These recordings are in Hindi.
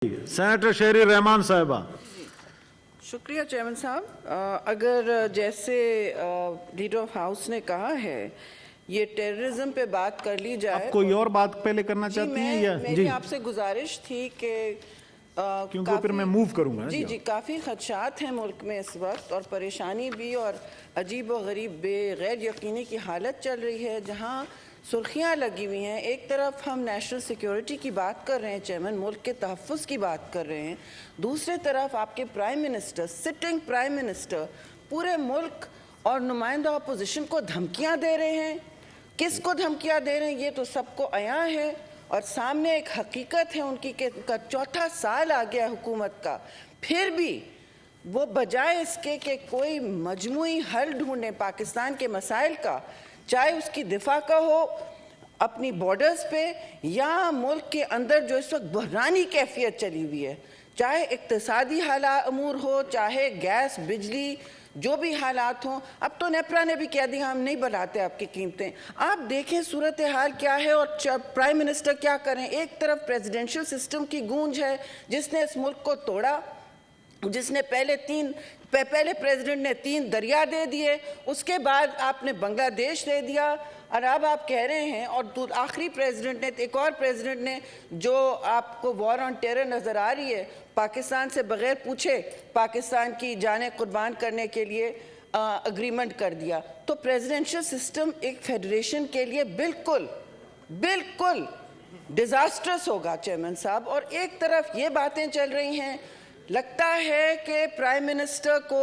सेनेटर शेरी रहमान साहिबा। शुक्रिया चेयरमैन साहब। अगर जैसे लीडर ऑफ हाउस ने कहा है ये टेररिज्म पे बात कर ली जाए। आप कोई और बात पहले करना चाहती हैं या मेरी आपसे गुजारिश थी कि क्योंकि फिर मैं मूव करूंगा। जी काफ़ी खदशात हैं मुल्क में इस वक्त और परेशानी भी और अजीब व गरीब गैर यकीनी की हालत चल रही है जहाँ सुर्खियाँ लगी हुई हैं। एक तरफ हम नेशनल सिक्योरिटी की बात कर रहे हैं चेयरमैन, मुल्क के तहफ़्फ़ुज़ की बात कर रहे हैं, दूसरी तरफ आपके prime minister, sitting prime minister पूरे मुल्क और नुमाइंदा अपोजिशन को धमकियाँ दे रहे हैं। किसको धमकियाँ दे रहे हैं ये तो सबको आया है और सामने एक हकीकत है उनकी कि उनका चौथा साल आ गया हुकूमत का, फिर भी वो बजाय इसके कि कोई मजमूई हल ढूंढें पाकिस्तान के मसाइल का, चाहे उसकी दिफा का हो अपनी बॉर्डर्स पे या मुल्क के अंदर जो इस वक्त बहरानी कैफियत चली हुई है, चाहे इक्तिसादी हालात अमूर हो, चाहे गैस बिजली जो भी हालात हों। अब तो नेपरा ने भी कह दिया हम नहीं बढ़ाते आपकी कीमतें। आप देखें सूरत हाल क्या है और प्राइम मिनिस्टर क्या करें। एक तरफ प्रेसिडेंशियल सिस्टम की गूंज है जिसने इस मुल्क को तोड़ा, जिसने पहले प्रेसिडेंट ने 3 दरिया दे दिए, उसके बाद आपने बांग्लादेश दे दिया और अब आप कह रहे हैं और आखिरी प्रेसिडेंट ने, एक और प्रेसिडेंट ने जो आपको वॉर ऑन टेरर नज़र आ रही है, पाकिस्तान से बग़ैर पूछे पाकिस्तान की जानें कुर्बान करने के लिए अग्रीमेंट कर दिया। तो प्रेसिडेंशियल सिस्टम एक फेडरेशन के लिए बिल्कुल बिल्कुल डिज़ास्ट्रस होगा चेयरमैन साहब। और एक तरफ ये बातें चल रही हैं, लगता है कि प्राइम मिनिस्टर को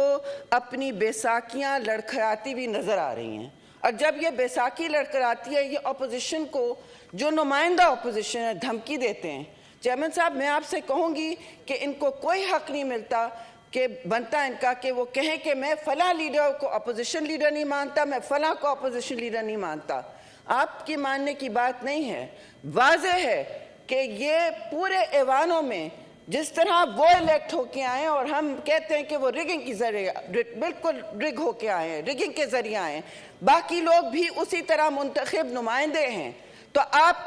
अपनी बैसाखियाँ लड़खड़ाती हुई नज़र आ रही हैं और जब ये बैसाखी लड़खड़ाती है ये अपोजिशन को, जो नुमाइंदा अपोजिशन है, धमकी देते हैं। चेयरमैन साहब मैं आपसे कहूँगी कि इनको कोई हक नहीं मिलता कि बनता इनका कि वो कहें कि मैं फ़लाँ लीडर को अपोजिशन लीडर नहीं मानता, मैं फ़लाँ को अपोजिशन लीडर नहीं मानता। आपकी मानने की बात नहीं है, वाज़ेह है कि ये पूरे ऐवानों में जिस तरह वो इलेक्ट होके आए और हम कहते हैं कि वो रिगिंग की जरिए बिल्कुल रिग होके आए हैं, रिगिंग के जरिए आए हैं, बाकी लोग भी उसी तरह मुंतखब नुमाइंदे हैं। तो आप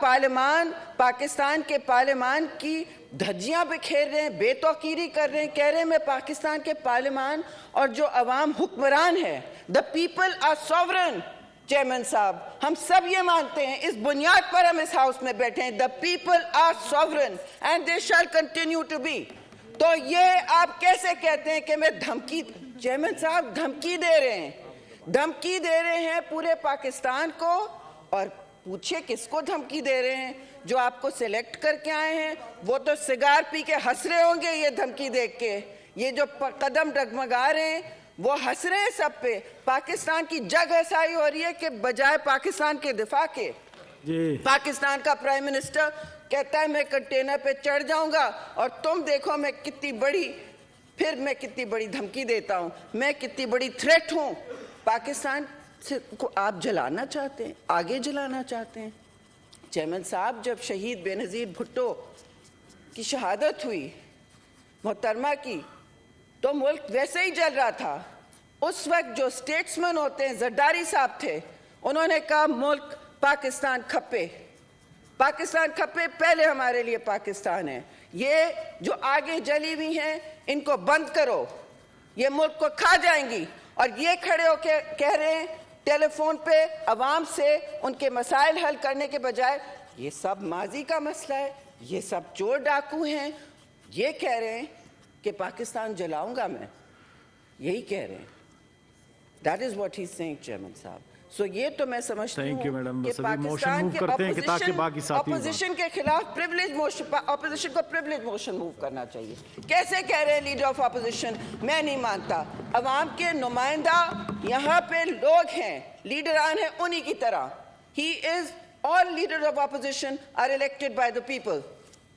पाकिस्तान के पार्लियामान की धज्जियां बिखेर रहे हैं, बेतौकीरी कर रहे हैं, कह रहे हैं मैं पाकिस्तान के पार्लियामान और जो अवाम हुक्मरान है, the people are sovereign. Chairman साहब हम सब ये मानते हैं, इस बुनियाद पर हम इस हाउस में बैठे हैं, the people are sovereign and they shall continue to be. तो ये आप कैसे कहते हैं कि मैं धमकी, चेयरमैन साहब धमकी दे रहे हैं पूरे पाकिस्तान को। और पूछिए किसको धमकी दे रहे हैं, जो आपको सिलेक्ट करके आए हैं वो तो सिगार पी के हंस रहे होंगे ये धमकी देख के। ये जो कदम डगमगा रहे हैं वो हंस रहे हैं सब पे। पाकिस्तान की जग ऐसाई हो रही है कि बजाय पाकिस्तान के दिफा के पाकिस्तान का प्राइम मिनिस्टर कहता है मैं कंटेनर पे चढ़ जाऊंगा और तुम देखो मैं कितनी बड़ी धमकी देता हूं, मैं कितनी बड़ी थ्रेट हूं। पाकिस्तान को आप जलाना चाहते हैं, आगे जलाना चाहते हैं। चेयरमैन साहब जब शहीद बेनज़ीर भुट्टो की शहादत हुई मोहतरमा की, तो मुल्क वैसे ही जल रहा था। उस वक्त जो स्टेट्समैन होते हैं, जरदारी साहब थे, उन्होंने कहा मुल्क पाकिस्तान खपे, पहले हमारे लिए पाकिस्तान है। ये जो आगे जली हुई हैं इनको बंद करो, ये मुल्क को खा जाएंगी। और ये खड़े होकर कह रहे हैं टेलीफोन पे अवाम से उनके मसाइल हल करने के बजाय ये सब माजी का मसला है, ये सब चोर डाकू हैं। ये कह रहे हैं कि पाकिस्तान जलाऊंगा मैं, यही कह रहे हैं। That is what he is saying chairman साहब। सो ये तो मैं समझती हूँ कि पाकिस्तान के अपोजिशन के खिलाफ प्रिविलेज मोशन, अपोजिशन को प्रिविलेज मोशन मूव करना चाहिए। कैसे कह रहे हैं लीडर ऑफ अपोजिशन, मैं नहीं मानता। अवाम के नुमाइंदा यहाँ पे लोग हैं, लीडरान हैं उन्हीं की तरह। He is, all leader of opposition are elected by the people.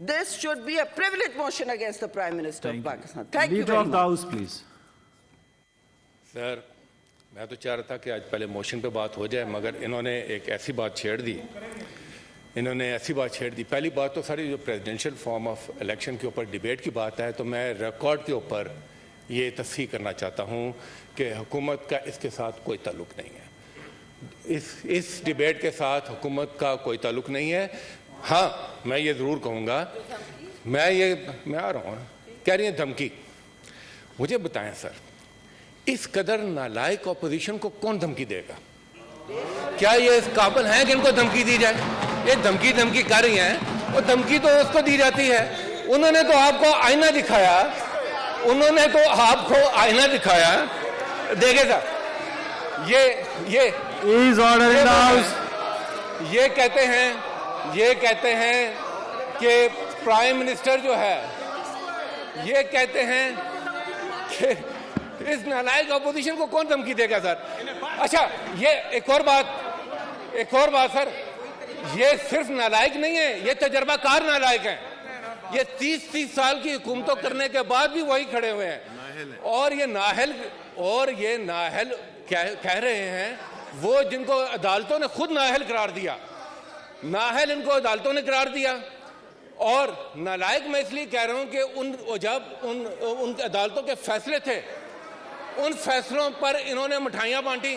This should be a privilege motion against the Prime Minister of Pakistan. Thank you very much. Leader of the House, please. Sir मैं तो चाह रहा था कि आज पहले मोशन पे बात हो जाए, मगर इन्होंने एक ऐसी बात छेड़ दी, पहली बात तो सारी जो प्रेसिडेंशियल फॉर्म ऑफ इलेक्शन के ऊपर डिबेट की बात है, तो मैं रिकॉर्ड के ऊपर ये तस्दीक करना चाहता हूँ कि हुकूमत का इसके साथ कोई ताल्लुक़ नहीं है। इस डिबेट के साथ हुकूमत का कोई ताल्लुक़ नहीं है। हाँ मैं ये ज़रूर कहूँगा मैं आ रहा हूँ, कह रही है धमकी। मुझे बताएं सर, इस कदर नालायक ऑपोजिशन को कौन धमकी देगा? क्या ये इस काबिल हैं कि इनको धमकी दी जाए? ये धमकी कर रही हैं, और धमकी तो उसको दी जाती है। उन्होंने तो आपको आईना दिखाया, देखे सर, ये Is order in the house. ये कहते हैं कि प्राइम मिनिस्टर जो है, ये कहते हैं कि इस नालायक अपोजिशन को कौन धमकी देगा सर? अच्छा, ये एक और बात सर, ये सिर्फ नालायक नहीं है, ये तजर्बाकार नालायक हैं। ये 30 साल की हुकूमतों करने के बाद भी वही खड़े हुए हैं, और ये नाहल कह रहे हैं वो जिनको अदालतों ने खुद नाहल करार दिया। नाहल इनको अदालतों ने करार दिया, और नालायक मैं इसलिए कह रहा हूं कि उन अदालतों के फैसले थे, उन फैसलों पर इन्होंने मिठाइयां बांटी,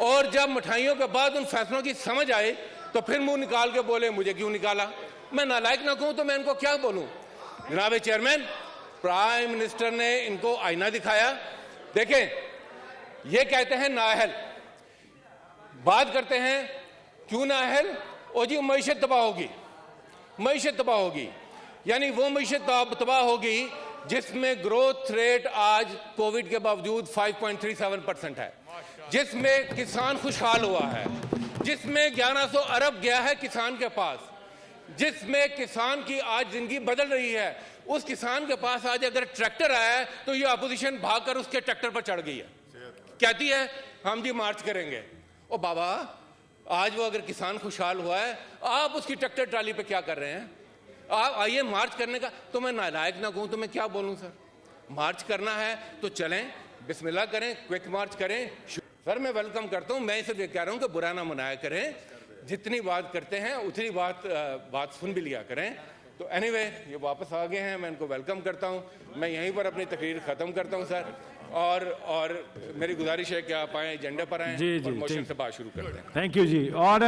और जब मिठाइयों के बाद उन फैसलों की समझ आई तो फिर मुंह निकाल के बोले मुझे क्यों निकाला। मैं नालायक ना कहूं तो मैं इनको क्या बोलूं? जनाब चेयरमैन, प्राइम मिनिस्टर ने इनको आईना दिखाया। देखें, ये कहते हैं नाअहल, बात करते हैं क्यों नाअहल? ओ जी, मईशत तबाह होगी, यानी वो मईशत तबाह होगी जिसमें ग्रोथ रेट आज कोविड के बावजूद 5.37% है, जिसमें किसान खुशहाल हुआ है, जिसमें 1100 अरब गया है किसान के पास, जिसमें किसान की आज जिंदगी बदल रही है। उस किसान के पास आज अगर ट्रैक्टर आया है तो ये अपोजिशन भागकर उसके ट्रैक्टर पर चढ़ गई है, कहती है हम जी मार्च करेंगे। ओ बाबा, आज वो अगर किसान खुशहाल हुआ है, आप उसकी ट्रैक्टर ट्राली पे क्या कर रहे हैं? आप आइए मार्च करने का। तो मैं नालायक ना कहूं तो मैं क्या बोलूं सर? मार्च करना है तो चलें, बिस्मिल्लाह करें, क्विक मार्च करें। सर मैं वेलकम करता हूं, मैं सिर्फ ये कह रहा हूं कि बुरा ना मनाया करें, जितनी बात करते हैं उतनी बात सुन भी लिया करें। तो एनीवे, ये वापस आ गए हैं, मैं इनको वेलकम करता हूं। मैं यहीं पर अपनी तकरीर ख़त्म करता हूं सर, और मेरी गुजारिश है कि आप आए, एजेंडे पर आएँ और मोशन से बात शुरू करते हैं। थैंक यू जी। ऑर्डर।